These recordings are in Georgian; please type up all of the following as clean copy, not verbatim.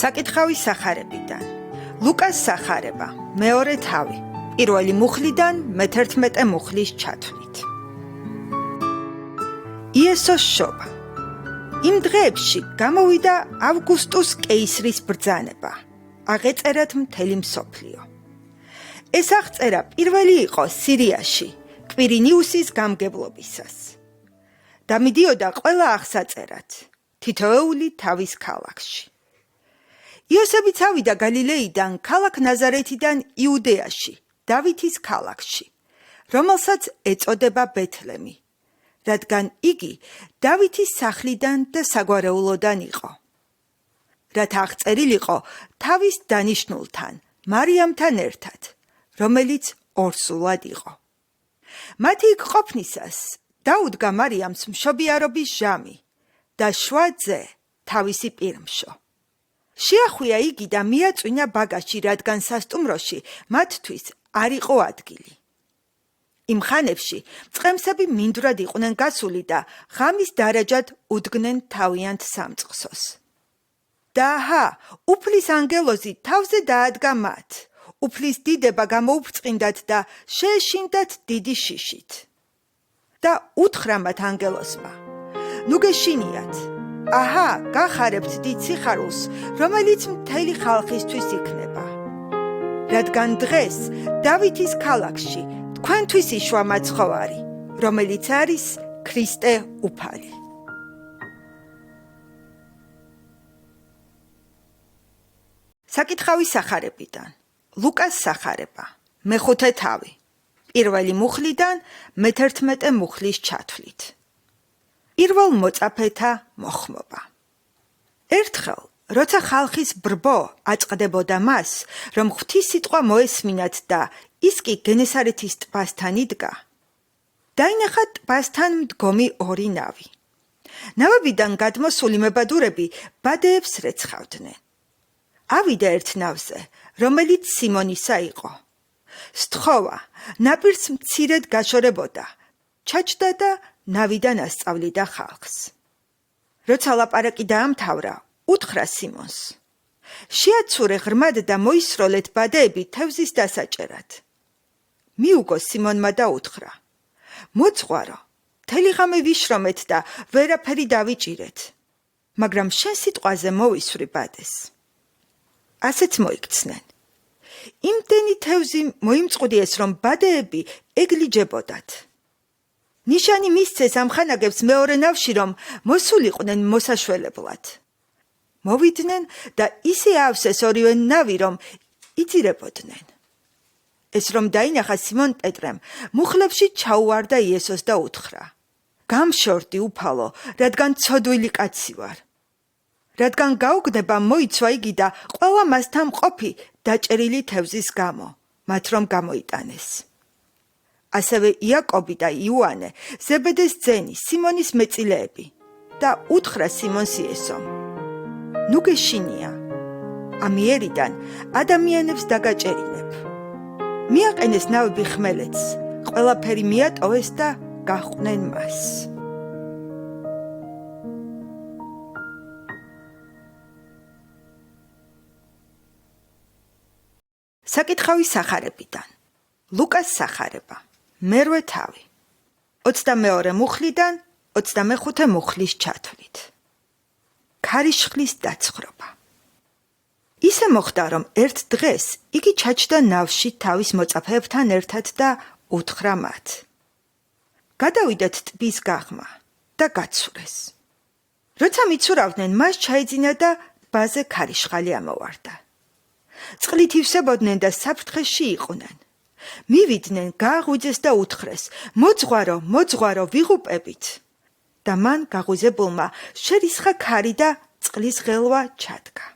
საკითხავის სახარებიდან ლუკას სახარება მეორე თავი პირველი მუხლიდან მე-11 მუხლის ჩათვლით. იესოს შობა. იმ დღეებში გამოვიდა ავგუსტუს კეისრის ბრძანება. აღეწერათ მთელი მსოფლიო. ეს აღწერა პირველი იყო სირიაში, კვირინიუსის გამგებლობისას. და მიდიოდა ყველა აღსაწერად, თითოეული თავის ქალაქში. იოსები წავიდა გალილეიდან ქალაქ ნაზარეთიდან იუდეაში, დავითის ქალაქში, რომელსაც ეწოდება ბეთლემი, რადგან იგი დავითის სახლიდან და საგვარეულოდან იყო. რათა აღწერილიყო თავის დანიშნულთან, მარიამთან ერთად, რომელიც ორსულად იყო. მათი იქ ყოფნისას დაუდგა მარიამს მშობიარობის ჟამი და შვა ძე თავისი პირმშო. შეახვია იგი და მიაწვინა ბაგაჟი, რადგან სასტუმროში მათთვის არ იყო ადგილი. იმ ხანებში მწყემსები მინდვრად იყვნენ გასული და ღამის დარაჯად უდგნენ თავიანთ სამწყსოს. და აჰა, უფლის ანგელოზი თავზე დაადგა მათ. უფლის დიდება გამოუფრწყინდათ და შეეშინდათ დიდი შიშით. და უთხრა მათ ანგელოზმა: ნუ გეშინიათ. აჰა, გახარებთ დიდ სიხარულს, რომელიც მთელი ხალხისთვის იქნება. რადგან დღეს დავითის ქალაქში თქვენთვის იშვა მაცხოვარი, რომელიც არის ქრისტე უფალი. საკითხავის სახარებიდან ლუკას სახარება მე-5 თავი პირველი მუხლიდან მე-11 მუხლის ჩათვლით. პირველ მოწაფეთა მოხმობა. ერთხელ, როცა ხალხის ბრბო აწყდებოდა მას, რომ ღვთის სიტყვა მოესმინათ და ის კი გენესარეთის ტბასთან იდგა, დაინახა ტბასთან მდგომი ორი ნავი. ნავებიდან გადმოსული მებადურები ბადეებს რეცხავდნენ. ავიდა ერთ ნავზე, რომელიც სიმონისა იყო. სთხოვა, ნაპირს მცირედ გაშორებოდა, ჩაჯდა და ნავიდან ასწავლიდა ხალხს. როცა ლაპარაკი დაამთავრა, უთხრა სიმონს: შეაცურე ღრმად და მოისროლეთ ბადეები თევზის დასაჭერად. მიუგო სიმონმა და უთხრა: მოძღვარო, მთელი ღამე ვიშრომეთ და ვერაფერი დავიჭირეთ, მაგრამ შენ სიტყვაზე მოვისვრი ბადეს. ასეც მოიქცნენ. იმდენი თევზი მოიმწყუδιეს, რომ ბადეები ეგლიჯებოდათ. ნიშანი მისცეს ამ ხანაგებს მეორე ნავში, რომ მოსულიყვნენ მოსაშველებლად. მოვიდნენ და ისე ავსეს ორივე ნავი, რომ იძირებოდნენ. ეს რომ დაინახა სიმონ პეტრემ, მუხლებში ჩაუვარდა იესოს და უთხრა: გამშორდი უფალო, რადგან ცოდვილი კაცი ვარ. რადგან გაუგდება მოიცვა იგი და ყველა მასთან მყოფი დაჭერილი თევზის გამო, მათ რომ გამოიტანეს. ასევე იაკობი და იოანე, ზებედეს ძენი, სიმონის მეწილეები და უთხრა სიმონს იესომ: ნუ გეშინია, ამიერიდან ადამიანებს დაგაჭერინებ. მიაყენეს ნავები ხმელეთს, ყველაფერი მიატოვეს და გაჰყვნენ მას. საკითხავის სახარებიდან ლუკას სახარება მე-8 თავი 22 მუხლიდან 25 მუხლის ჩათვლით. ქარიშხლის დაცხრობა. ისე მოხდა, რომ ერთ დღეს იგი ჩაჯდა ნავში თავის მოწაფეებთან ერთად და უთხრა მათ: გადავიდეთ ტბის გაღმა და გაცურეს. როცა მიცურავდნენ, მას ჩაეძინა და ტბაზე ქარიშხალი ამოვარდა. წყლით ივსებოდნენ და საფრთხეში იყვნენ. მივიდნენ, გააღვიძეს და უთხრეს: მოძღვარო, მოძღვარო, ვიღუპებით. და მან გაღვიძებულმა შერისხა ქარი და წყლის ღელვა ჩადგა.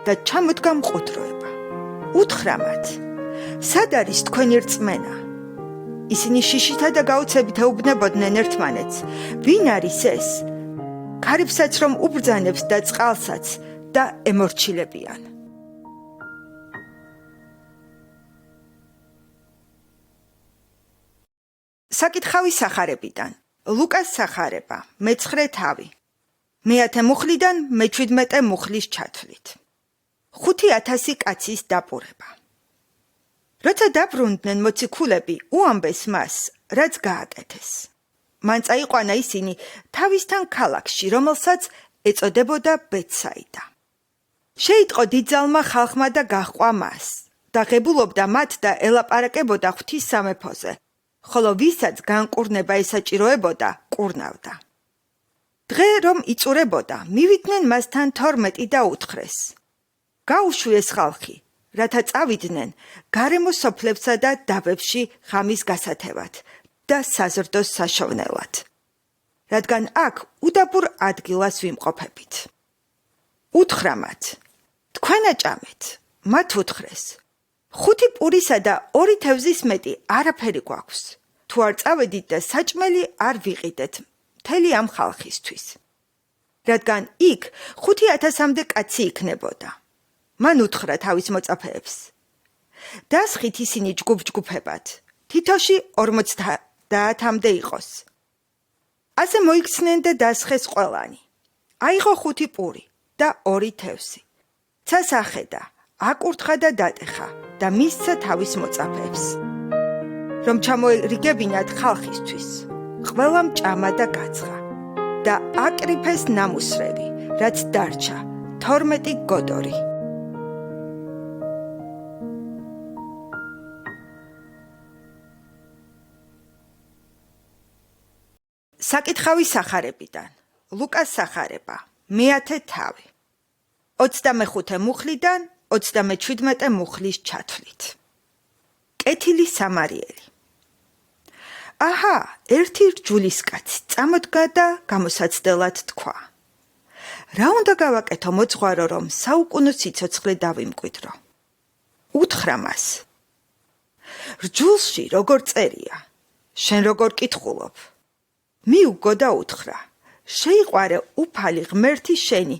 და ჩამოდგა მყუდროება. უთხრა მათ: სად არის თქვენი რწმენა? ისინი შიშითა და გაუცებით ეუბნებოდნენ ერთმანეთს: ვინ არის ეს? ქარებსაც რომ უბრძანებს და წყალსაც და ემორჩილებიან. საკითხავის სახარებიდან ლუკას სახარება მე-9 თავი მე-10 მუხლიდან მე-17 მუხლის ჩათვლით. 5,000 კაცის დაპურება. როცა დაბრუნდნენ მოციქულები, უამბეს მას, რაც გააკეთეს. მან წაიყვანა ისინი თავისთან ქალაქში, რომელსაც ეწოდებოდა ბეთსაიდა. შეიტყო დიდძალმა ხალხმა და გაჰყვა მას და ღებულობდა მათ და ელაპარაკებოდა ღვთის სამეფოზე, ხოლო ვისაც განკურნება ესაჭიროებოდა, კურნავდა. დღე რომ იწურებოდა, მივიდნენ მასთან 12 და უთხრეს: გაუშვიეს ხალხი, რათა წავიდნენ გარემო სოფლებსა და დაბებში ღამის გასათევად და საზრდოს საშოვნელად, რადგან აქ უდაბურ ადგილას ვიმყოფებით. უთხრა მათ: თქვენ აჭამეთ. მათ უთხრეს: 5 პურისა და 2 თევზის მეტი არაფერი გვაქვს. თუ არ წავედით და საჭმელი არ ვიყიდეთ მთელი ამ ხალხისთვის, რადგან იქ 5,000-მდე კაცი იქნებოდა. მან უთხრა თავის მოწაფეებს: დასხით ისინი ჯგუფ-ჯგუფებად, თითოში 50-მდე იყოს. ასე მოიქცნენ და დასხეს ყველანი. აიღო 5 პური და 2 თევზი. ცას ახედა, აკურთხა და დატეხა და მისცა თავის მოწაფეებს, რომ ჩამოერიგებინათ ხალხისთვის. ყველამ ჭამა და გაცხა და აკრიფეს ნამუსრევი, რაც დარჩა 12 გოდორი. საკითხავი სახარებიდან. ლუკას სახარება. მეათე თავი. 25 მუხლიდან 37 მუხლის ჩათვლით. კეთილი სამარიელი. აჰა, ერთი რჯულისკაცი წამოდგა და გამოსაცდელად თქვა: რა უნდა გავაკეთო მოძღვარო, რომ საუკუნო სიცოცხლე დავიმკვიდრო? უთხრა მას: რჯულში როგორ წერია, შენ როგორ კითხულობ? მიუგო და უთხრა: შეიყვარე უფალი ღმერთი შენი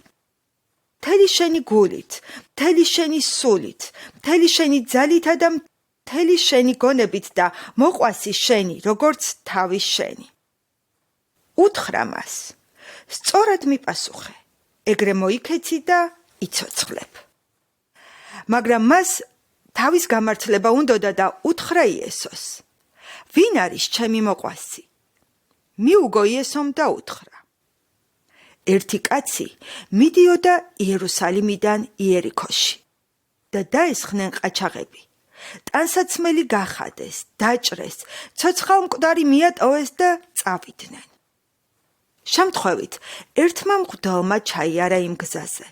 მთელი შენი გულით, მთელი შენი სულით, მთელი შენი ძალითა და მთელი შენი გონებით და მოყვასი შენი, როგორც თავი შენი. უთხრა მას: სწორად მიპასუხე, ეგრე მოიქეცი და იცოცხლებ. მაგრამ მას თავის გამართლება უნდოდა და უთხრა იესოს: ვინ არის ჩემი მოყვასი? მიუგო იესომ და უთხრა: ერთი კაცი მიდიოდა იერუსალიმიდან იერიქოში და დაესხნენ ყაჩაღები. ტანსაცმელი გახადეს, დაჭრეს, ცოცხალმკვდარი მიატოვეს და წავიდნენ. შემთხვევით ერთმა მღვდელმა ჩაიარა იმ გზაზე.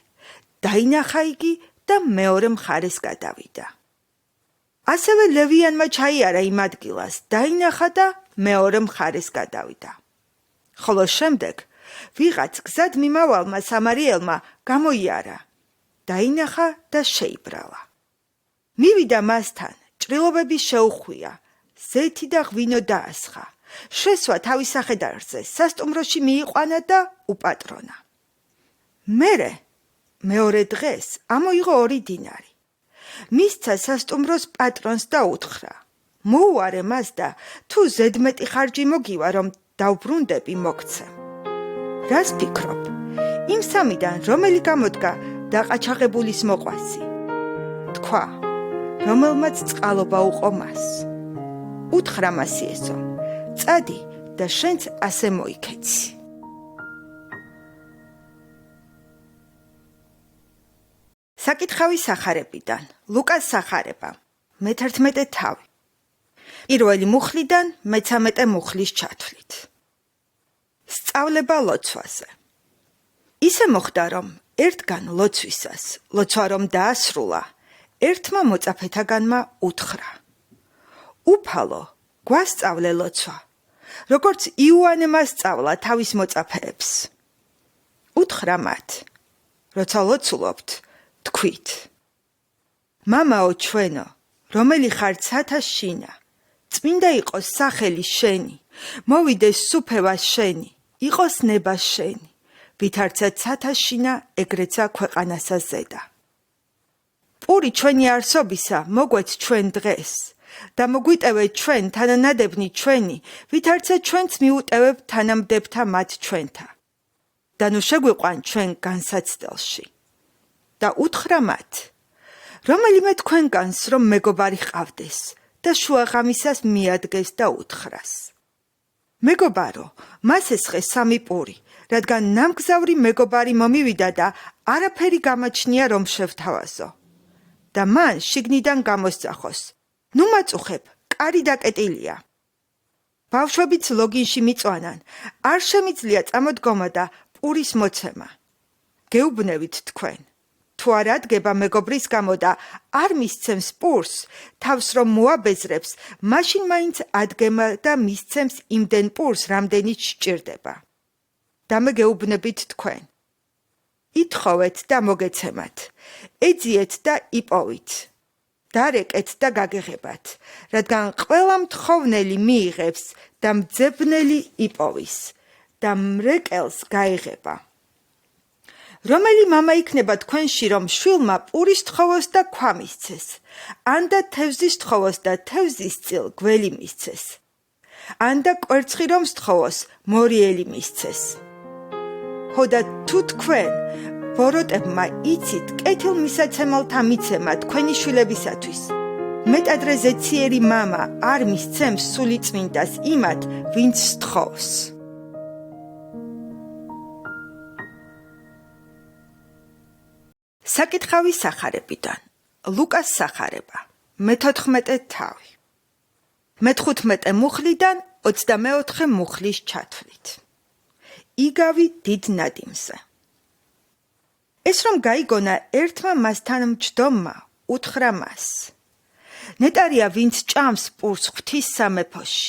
დაინახა იგი და მეორე მხარეს გადავიდა. ასევე ლევიანმა ჩაიარა იმ ადგილას, დაინახა და მეორე მხარეს გადავიდა. ხოლო შემდეგ ვიღაც გზად მიმავალმა სამარიელმა გამოიარა, დაინახა და შეიბრალა. მივიდა მასთან, ჭრილობები შეუხვია, ზეთი და ღვინო დაასხა, შესვა თავის სახედარზე, სასტუმროში მიიყვანა და უპატრონა. მერე მეორე დღეს ამოიღო 2 დინარი. მისცა სასტუმროს პატრონს და უთხრა: მოუარე მას და თუ ზედმეტი ხარჯი მოგივა, რომ დავბრუნდები, მოგცე. რას ფიქრობ? იმ სამიდან რომელი გამოდგა დაყაჩაღებულის მოყვასი? თქვა: რომელმაც წყალობა უყო მას. უთხრა მას იესომ: წადი და შენც ასე მოიქეცი. საკითხავი სახარებიდან. ლუკას სახარება. მე-11 თავი. პირველი მუხლიდან მე-13 მუხლის ჩათვლით. სწავლება ლოცვაზე. ისე მოხდა, რომ ერთგან ლოცვისას, ლოცვა რომ დაასრულა, ერთმა მოწაფეთაგანმა უთხრა: უფალო, გვასწავლე ლოცვა, როგორც იოანე მასწავლა თავის მოწაფეებს. უთხრა მათ: როცა ლოცულობთ, თქვით: მამაო ჩვენო, რომელი ხარ ცათა შინა, წმინდა იყოს სახელი შენი, მოვიდეს სუფევა შენი, იყოს ნება შენი, ვითარცა ცათა შინა, ეგრეცა ქვეყანასა ზედა. პური ჩვენი არსობისა მოგვეც ჩვენ დღეს და მოგვიტევეთ ჩვენ თანანადებნი ჩვენი, ვითარცა ჩვენც მიუტევებ თანამდებთა მათ ჩვენთა. და ნუ შეგვიყვან ჩვენ განსაცდელში. და უთხრა მათ: რომელიმე თქვენგანს რომ მეგობარი ყავდეს და შუაღამისას მიადგეს და უთხრას. მეგობარო, მას ესხეს 3 პური, რადგან ნამგზავრი მეგობარი მომივიდა და არაფერი გამაჩნია რომ შევთავაზო. და მან შიგნიდან გამოსწახოს. ნუ მაწუხებ, კარი დაკეტილია. ბავშვებიც ლოგინში მიწვანან, არ შემიძლია წამოდგომა და პურის მოცემა. გეუბნებით თქვენ. თუ არ ადგება მეგობრის გამო და არ მისცემს პურს, თავს რომ მოაბეზრებს, მაშინ მაინც ადგება და მისცემს იმდენ პურს, რამდენიც სჭირდება. და მე გეუბნებით თქვენ. ითხოვეთ და მოგეცემათ, ეძიეთ და იპოვით. დარეკეთ და გაგეღებათ, რადგან ყველა მთხოვნელი მიიღებს და მძებნელი იპოვის და მრეკელს გაეღება. რომელი მამა იქნება თქვენში, რომ შვილმა პურის თხოვოს და ქვა მისცეს, ან და თევზის თხოვოს და თევზის წილ გველი მისცეს, ან და კვერცხი რომ სთხოვოს, მორიელი მისცეს. ხო და თუ თქვენ ბოროტებმა იცით კეთილმისაცემელთა მიცემა თქვენი შვილებისათვის, მეტადრე ზეციერი მამა არ მისცემს სულიწმინდას იმათ, ვინც სთხოვს. საკითხავი სახარებიდან. ლუკას სახარება. მე-14 თავი. მე-15 მუხლიდან 24 მუხლის ჩათვლით. იგავი დიდ ნადიმზე. ეს რომ გაიგონა ერთმა მასთან მჯდომმა, უთხრა მას. ნეტარია ვინც ჭამს პურს ღვთის სამეფოში.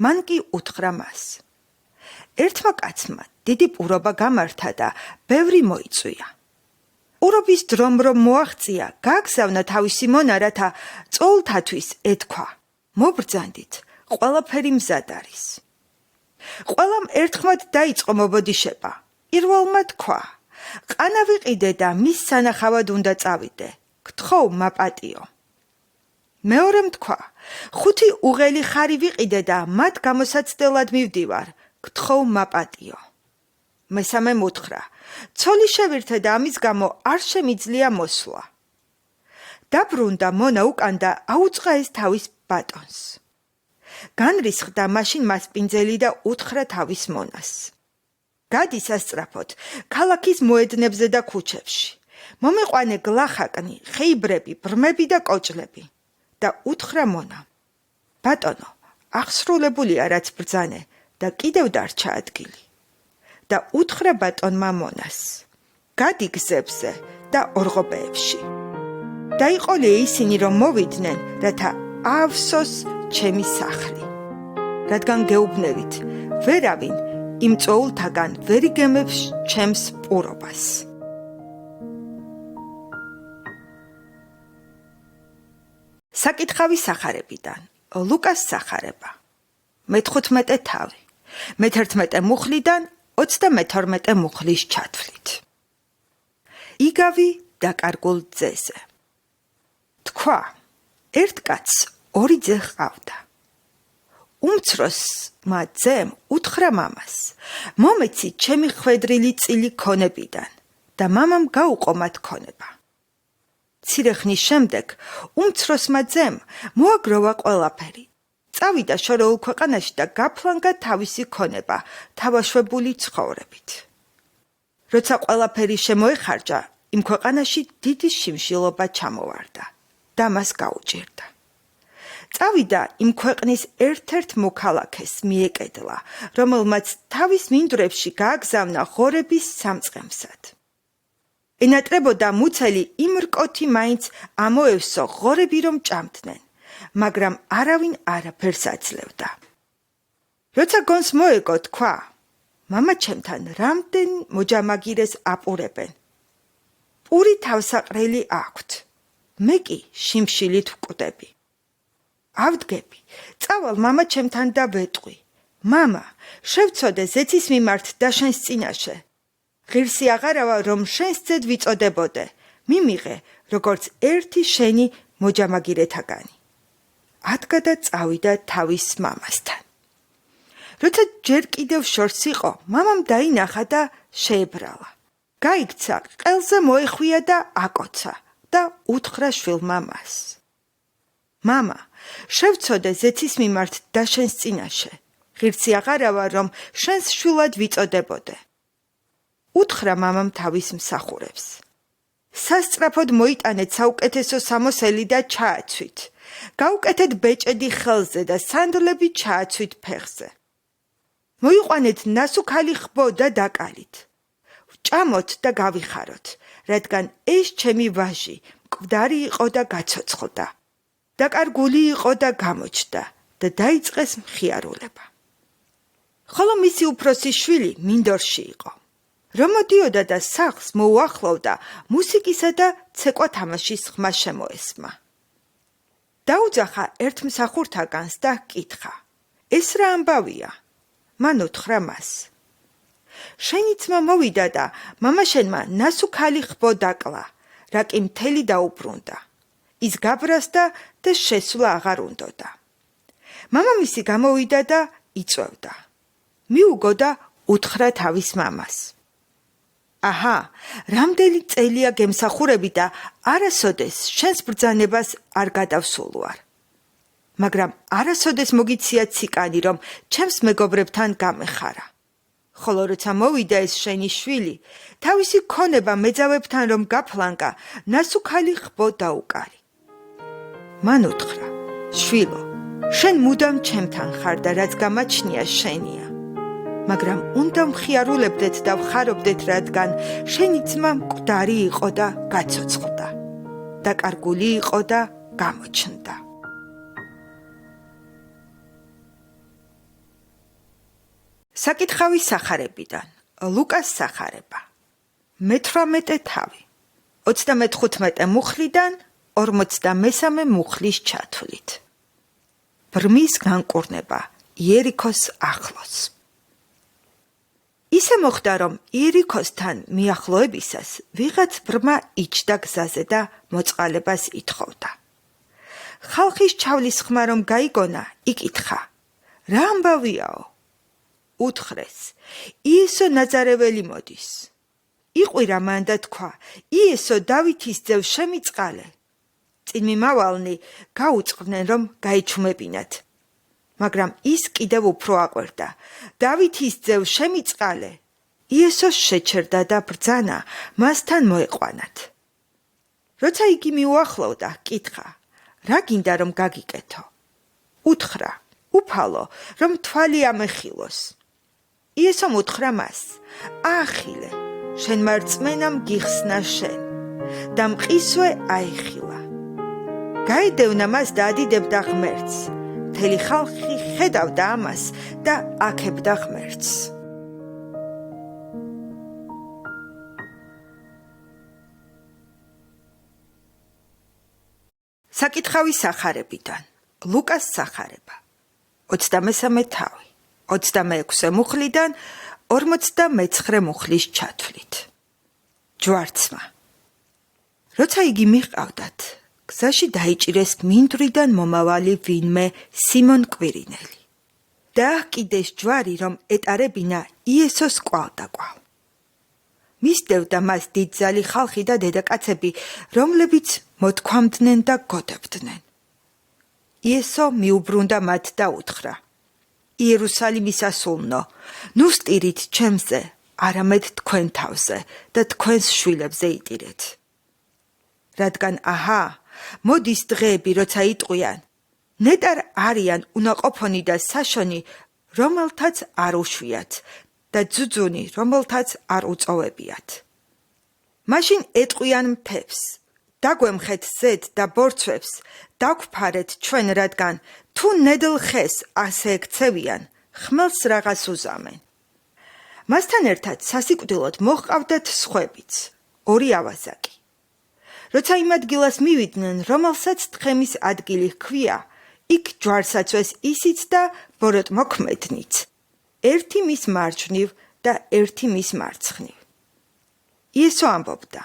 მან კი უთხრა მას. ერთმა კაცმა დიდი პურობა გამართა და ბევრი მოიწვია. პურობის დრომ რომ მოაღწია, გააგზავნა თავისი მონა, რათა წოლთათვის ეთქვა. მობრძანდით, ყველაფერი მზად არის. ყველამ ერთხმად დაიწყო მობოდიშება. პირველმა თქვა, ყანა ვიყიდე და მის სანახავად უნდა წავიდე. გთხოვ მაპატიო. მეორემ თქვა, 5 უღელი ხარი ვიყიდე და მათ გამოსაცდელად მივდივარ. გთხოვ მაპატიო. მესამემ უთხრა, ცოლი შევირთე და ამის გამო არ შემიძლია მოსვლა. დაბრუნდა მონა უკან და აუწყა ეს თავის ბატონს. განრისხდა მაშინ მას პინძელი და უთხრა თავის მონას. გადი სასწრაფოდ, ქალაქის მოედნებზე და ქუჩებში. მომიყვანე გლახაკნი, ხეიბრები, ბრმები და კოჭლები. და უთხრა მონამ. ბატონო, აღსრულებულია რაც ბრძანე და კიდევ დარჩა ადგილი. და უთხრა ბატონმა მონას. გადი გზებზე და ორღობეებში. დაიყოლე ისინი რომ მოვიდნენ, რათა ავსოს ჩემი სახლი. რადგან გეუბნებით, ვერავინ იმ წოულთაგან ვერ იგემებს ჩემს პურობას. საკითხავი სახარებიდან. ლუკას სახარება. მე-15 თავი. მე-11 მუხლიდან 22 მუხლის ჩათვლით. იგავი დაკარგულ ძეზე. თქვა, ერთ კაცს 2 ძე ჰყავდა. უმცროსმა ძემ უთხრა მამას, მომეცი ჩემი ხვედრილი წილი ქონებიდან და მამამ გაუყო მათ ქონება. მცირე ხნის შემდეგ უმცროსმა ძემ მოაგროვა ყველაფერი. წავიდა შორეულ ქვეყანაში და გაფლანგა თავისი ქონება თავაშვებული ცხოვრებით. როცა ყველაფერი შემოეხარჯა, იმ ქვეყანაში დიდი შიმშილობა ჩამოვარდა და მას გაუჭირდა. წავიდა იმ ქვეყნის ერთ-ერთ მოქალაქეს მიეკედლა, რომელმაც თავის მინდვრებში გააგზავნა ღორების სამწყემსად. ენატრებოდა მუცელი იმ რკოთი მაინც ამოევსო ღორები რომ ჭამდნენ, მაგრამ არავინ არაფერს აძლევდა. როცა გონს მოეგო, თქვა, მამა ჩემთან რამდენ მოჯამაგირეს აპურებენ. პური თავსაყრელი აქვთ, მე კი შიმშილით ვკვდები. ავდგები, წავალ მამა ჩემთან და ვეტყვი. მამა, შევცოდე ზეცის მიმართ და შენს წინაშე. ღირსი აღარავა რომ შენს ძედ ვიწოდებოდე, მიმიღე როგორც ერთი შენი მოჯამაგირეთაგანი. ადგა და წავიდა თავის მამასთან. როცა ჯერ კიდევ შორს იყო, მამამ დაინახა და შეებრალა. გაიქცა, ყელზე მოეხვია და აკოცა და უთხრა შვილმა მას. მამა, შევცოდე ზეცის მიმართ და შენს წინაშე. ღირსი აღარავა, რომ შენს შვილად ვიწოდებოდე. უთხრა მამამ თავის მსახურებს. სასწრაფოდ მოიტანეთ საუკეთესო სამოსელი და ჩააცვით. გაუკეთეთ ბეჭედი ხელზე და სანდლები ჩააცვით ფეხზე. მოიყვანეთ ნასუქალი ხბო და დაკალით. ვჭამოთ და გავიხაროთ, რადგან ეს ჩემი ვაჟი მკვდარი იყო და გაცოცხლდა. დაკარგული იყო და გამოჩნდა და დაიწყეს მხიარულება. ხოლო მისი უფროსი შვილი მინდორში იყო. რომ მოდიოდა და სახლს მოუახლოვდა, მუსიკისა და ცეკვა თამაშის ხმა შემოესმა. დაუძახა ერთ მსახურთაგანს და კითხა: ეს რა ამბავია? მან უთხრა მას: შენი ძმა მოვიდა და მამაშენმა ნასუქალი ხბო დაკლა, რა კი მთელი დაუბრუნდა. ის გაბრასდა და შესვლა აღარ უნდოდა. მამამისი გამოვიდა და იწვევდა. მიუგო და უთხრა თავის მამას: აჰა, რამდენი წელია გემსახურები და არასოდეს შენს ბრძანებას არ გადავსულვარ. მაგრამ არასოდეს მოგიცია ციკანი, რომ ჩემს მეგობრებთან გამეხარა. ხოლო როცა მოვიდა ეს შენი შვილი, თავისი ქონება მეძავებთან რომ გაფლანკა, ნასუქალი ხბო დაუკარი. მან უთხრა: შვილო, შენ მუდამ ჩემთან ხარ და რაც გამაჩნია შენია. მაგრამ უნდა მხიარულებდეთ და ვხარობდეთ, რადგან შენი ძმა მკვდარი იყო და გაცოცხლდა. დაკარგული იყო და გამოჩნდა. საკითხავის სახარებიდან ლუკას სახარება. მე-18 თავი 35 მუხლიდან 43 მუხლის ჩათვლით. ბრმის განკურნება იერიქოს ახლოს. ისე მოხდა, რომ იერიქოსთან მიახლოებისას ვიღაც ბრმა იჯდა გზაზე და მოწყალებას ითხოვდა. ხალხის ჩავლის ხმა რომ გაიგონა, იკითხა: რა ამბავიაო? უთხრეს: იესო ნაზარეველი მოდის. იყვირა მან და თქვა: იესო დავითის ძევ შემიწყალე. წინ მიმავალნი გაუწყდნენ რომ გაიჩუმებინათ. მაგრამ ის კიდევ უფრო აკვირდა: დავითის ძევ შემიწყალე. იესოს შეჩერდა და ბრძანა მასთან მოეყვანათ. როცა იგი მიუახლოვდა, კითხა: რა გინდა რომ გაგიკეთო? უთხრა: უფალო, რომ თვალი ამეხილოს. იესომ უთხრა მას: აახილე, შენმა რწმენამ გიხსნა შენ. და მყისვე აიხილა. გაედევნა მას და ადიდებდა ღმერთს. მთელი ხალხი ხედავდა ამას და აქებდა ღმერთს. საკითხავის სახარებიდან ლუკას სახარება. 23 თავი 26 მუხლიდან 49 მუხლის ჩათვლით. ჯვარცმა. როცა იგი მიჰყავდათ, გზაში დაიჭირეს მინდვრიდან მომავალი ვინმე სიმონ კვირინელი. დააჰკიდეს ჯვარი, რომ ეტარებინა იესოს კვალდაკვალ. მისდევდა მას დიდძალი ხალხი და დედაკაცები, რომლებიც მოთქვამდნენ და გოდებდნენ. იესო მიუბრუნდა მათ და უთხრა: იერუსალიმის ასულნო, ნუ სტირით ჩემზე, არამედ თქვენ თავზე და თქვენს შვილებზე იტირეთ. რადგან აჰა, მოდის დღეები, როცა იტყვიან: ნეტარ არიან უნაყოფონი და საშონი, რომელთაც არ უშვიათ და ძუძუნი, რომელთაც არ უწოვებიათ. მაშინ ეტყვიან მთებს: დაგვემხეთ ზედ და ბორცვებს, დაგვფარეთ ჩვენ, რადგან თუ ნედლ ხეს ასე ექცევიან, ხმელს რაღაც უზამენ. მასთან ერთად სასიკვდილოდ მოჰყავდათ სხვებიც, 2 ავაზაკი. როცა იმ ადგილას მივიდნენ, რომელსაც თხემის ადგილი ჰქვია, იქ ჯვარსაცვეს ისიც და ბოროტმოქმედნიც, ერთი მის მარჯვნივ და ერთი მის მარცხნივ. იესო ამბობდა: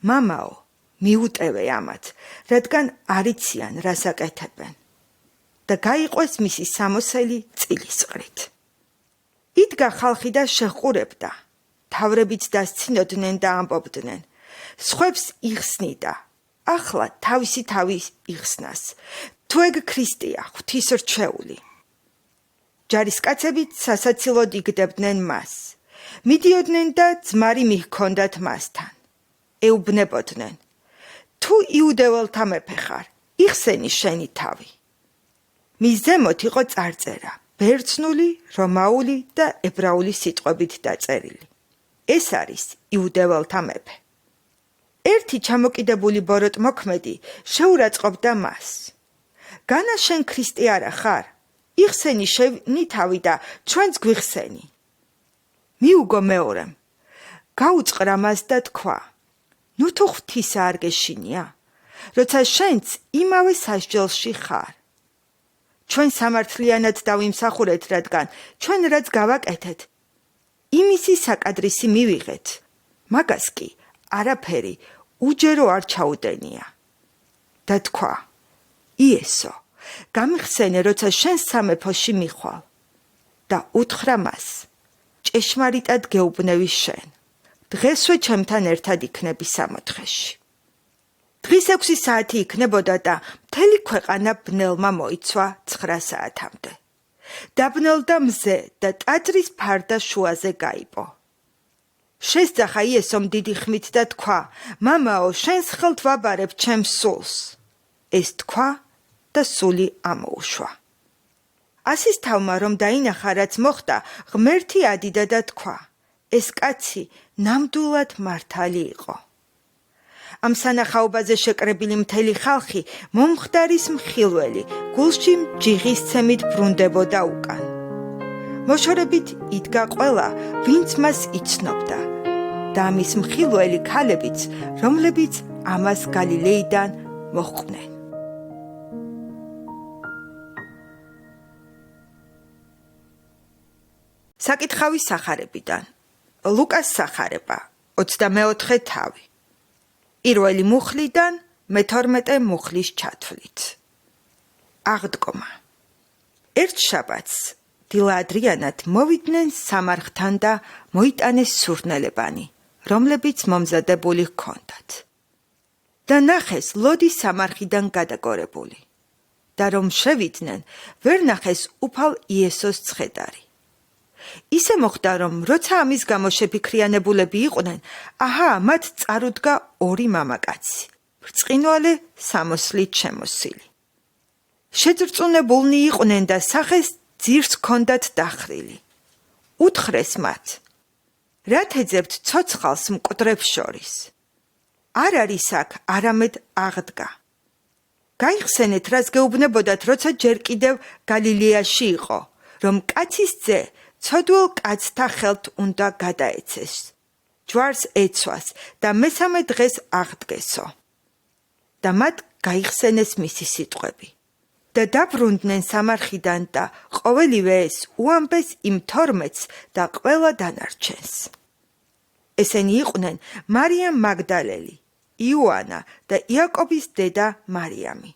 მამაო, მიუტევე ამათ, რადგან არ იციან რას აკეთებენ. და გაიყვეს მისი სამოსელი წილისყრით. იდგა ხალხი და შეჰყურებდა, თავრებიც დასცინოდნენ და ამბობდნენ: სხვებს იხსნიდა, ახლა თავისი თავი იხსნას. თუ ეგ ქრისტეა, ღვთის რჩეული. ჯარისკაცებიც სასაცილოდ იგდებდნენ მას. მიდიოდნენ და ძმარი მიჰქონდათ მასთან. ეუბნებოდნენ. თუ იუდეველთა მეფე ხარ, იხსენი შენი თავი. მის ზემოთ იყო წარწერა, ბერძნული, რომაული და ებრაული სიტყვებით დაწერილი. ეს არის იუდეველთა მეფე. ერთი ჩამოკიდებული ბოროტმოქმედი შეურაცხყოფდა მას. განა შენ ქრისტე არა ხარ? იხსენი შენი თავი და ჩვენც გვიხსენი. მიუგო მეორემ. გაუწყრა მას და თქვა. ნუ თუ ღვთისა არ გეშინია, როცა შენც იმავე სასჯელში ხარ. ჩვენ სამართლიანად დავიმსახურეთ, რადგან ჩვენ რაც გავაკეთეთ, იმისი საკადრისი მივიღეთ, მაგას კი არაფერი უჯერო არ ჩაუდენია. და თქვა, იესო, გამიხსენე, როცა შენ სამეფოში მიხვალ. და უთხრა მას, ჭეშმარიტად გეუბნევი შენ, დღესვე ჩემთან ერთად იქნები სამოთხეში. დღის 6 საათი იქნებოდა და მთელი ქვეყანა ბნელმა მოიცვა 9 საათამდე. დაბნელდა მზე და ტაძრის ფარდა შუაზე გაიპო. შესძახა იესომ დიდი ხმით და თქვა, მამაო, შენს ხელთ ვაბარებ ჩემს სულს. ეს თქვა და სული ამოუშვა. ასის თავმა რომ დაინახა, რაც მოხდა, ღმერთი ადიდა და თქვა, ეს კაცი ნამდვილად მართალი იყო. ამ სანახაობაზე შეკრებილი მთელი ხალხი მომხდარის მხილველი, გულში ჯიღისცემით ბრუნდებოდა უკან. მოშორებით იდგა ყველა, ვინც მას იცნობდა და ამის მხილველი ქალებიც, რომლებიც ამას გალილეიდან მოჰყვნენ. საკითხავის სახარებიდან ლუკას სახარება 24 თავი. პირველი მუხლიდან მე-12 მუხლის ჩათვლით. აღდგომა. ერთ შაბათს დილა ადრიანად მოვიდნენ სამარხთან და მოიტანეს სურნელებანი, რომლებიც მომზადებული ჰქონდათ. და ნახეს ლოდი სამარხიდან გადაგორებული. და რომ შევიდნენ, ვერ ნახეს უფალ იესოს ცხედარი. ისე მოხდა, რომ როცა ამის გამო შეფიქრიანებულები იყვნენ, აჰა, მათ წარუდგა 2 მამაკაცი, ბრწყინვალე სამოსლით შემოსილი. შეძრწუნებულნი იყვნენ და სახეს ძირს ჰქონდათ დახრილი. უთხრეს მათ, რათ ეძებთ ცოცხალს მკვდრებს შორის? არ არის აქ, არამედ აღდგა. გაიხსენეთ, რას გეუბნებოდათ, როცა ჯერ კიდევ გალილეაში იყო, რომ კაცის ძე ცოდვილ კაცთა ხელთ უნდა გადაეცეს, ჯვარს ეცვას და მესამე დღეს აღდგესო. და მათ გაიხსენეს მისი სიტყვები. და დაბრუნდნენ სამარხიდან და ყოველივე ეს უამბეს იმ 12-ს და ყველა დანარჩენს. ესენი იყვნენ მარიამ მაგდალელი, იოანა და იაკობის დედა მარიამი.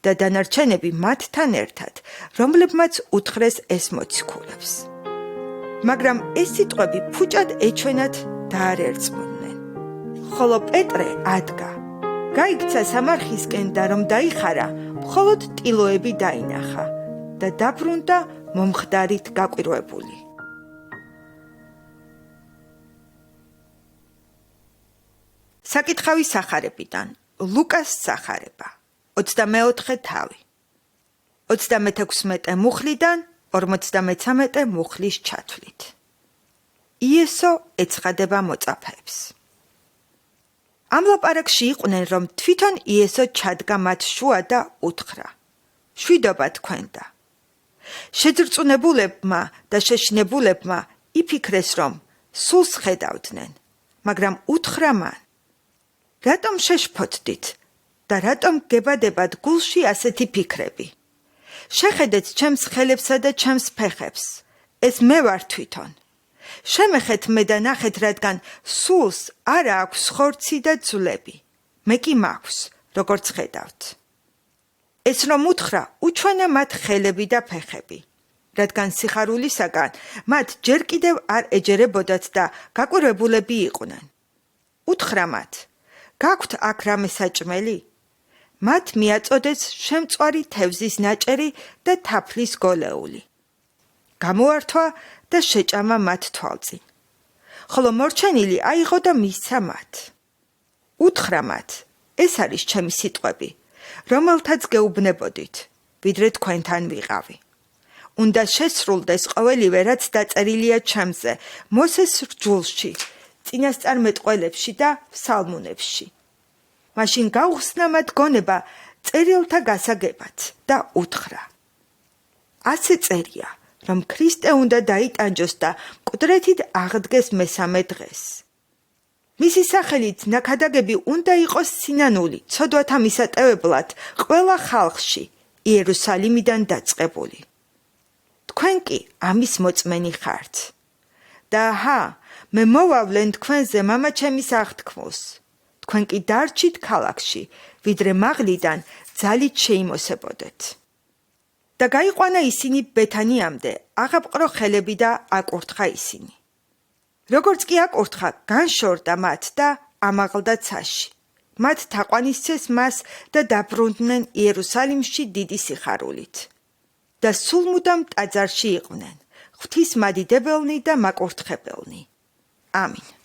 და დანარჩენები მათთან ერთად, რომლებმაც უთხრეს ეს მოციქულებს. მაგრამ ეს სიტყვები ფუჭად ეჩვენათ და არ ერწყმოდნენ. ხოლო პეტრე ადგა. გაიქცა სამარხისკენ და რომ დაიხარა, მხოლოდ ტილოები დაინახა და დაბრუნდა მომხდარით გაკვირვებული. საკითხავის სახარებიდან ლუკას სახარება 24 თავი. 36 მუხლიდან 53 მუხლის ჩათვლით. იესო ეცხადება მოწაფეებს. ამ ლაპარაკში იყვნენ, რომ თვითონ იესო ჩადგა მათ შუა და უთხრა, შვიდობა თქვენდა. შეძრწუნებულებმა და შეშინებულებმა იფიქრეს, რომ სულს ხედავდნენ, მაგრამ უთხრა მან, რატომ შეშფოთდით და რატომ გებადებათ გულში ასეთი ფიქრები? შეხედეთ ჩემს ხელებსა და ჩემს ფეხებს, ეს მე ვარ თვითონ. შემეხეთ მე და ნახეთ, რადგან სულს არ აქვს ხორცი და ძვლები, მე კი მაქვს, როგორც ხედავთ. ეს რომ უთხრა, უჩვენა მათ ხელები და ფეხები, რადგან სიხარულისაგან მათ ჯერ კიდევ არ ეჯერებოდათ და გაკვირვებულები იყვნენ. უთხრა მათ, გაქვთ აქ რამე საჭმელი? მათ მიაწოდეს შემწვარი თევზის ნაჭერი და თაფლის გოლეული. გამოართვა და შეჭამა მათ თვალწინ. ხოლო მორჩენილი აიღო და მისცა მათ. უთხრა მათ, ეს არის ჩემი სიტყვები, რომელთაც გეუბნებოდით, ვიდრე თქვენთან ვიყავი. უნდა შესრულდეს ყოველივე, რაც დაწერილია ჩემზე, მოსეს რჯულში, წინასწარმეტყველებში და ფსალმუნებში. მაშინ გაუხსნა მათ გონება წერილთა გასაგებად და უთხრა. ასე წერია, რომ ქრისტე უნდა დაიტანჯოს და მკვდრეთით აღდგეს მესამე დღეს. მისი სახელით ნაქადაგები უნდა იყოს სინანული, ცოდვათა მისატევებლად ყველა ხალხში, იერუსალიმიდან დაწყებული. თქვენ კი ამის მოწმენი ხართ. და მე მოვავლენ თქვენზე მამაჩემის აღთქმულს. თქვენ კი დარჩით ქალაქში, ვიდრე მაღლიდან ძალით შეიმოსებოდეთ. და გაიყვანა ისინი ბეთანიამდე, აღაპყრო ხელები და აკურთხა ისინი. როგორც კი აკურთხა, განშორდა მათ და ამაღლდა ცაში. მათ თაყვანისცეს მას და დაბრუნდნენ იერუსალიმში დიდი სიხარულით. და სულ მუდამ ტაძარში იყვნენ, ღვთისმადიდებელნი და მაკურთხებელნი. ამინ.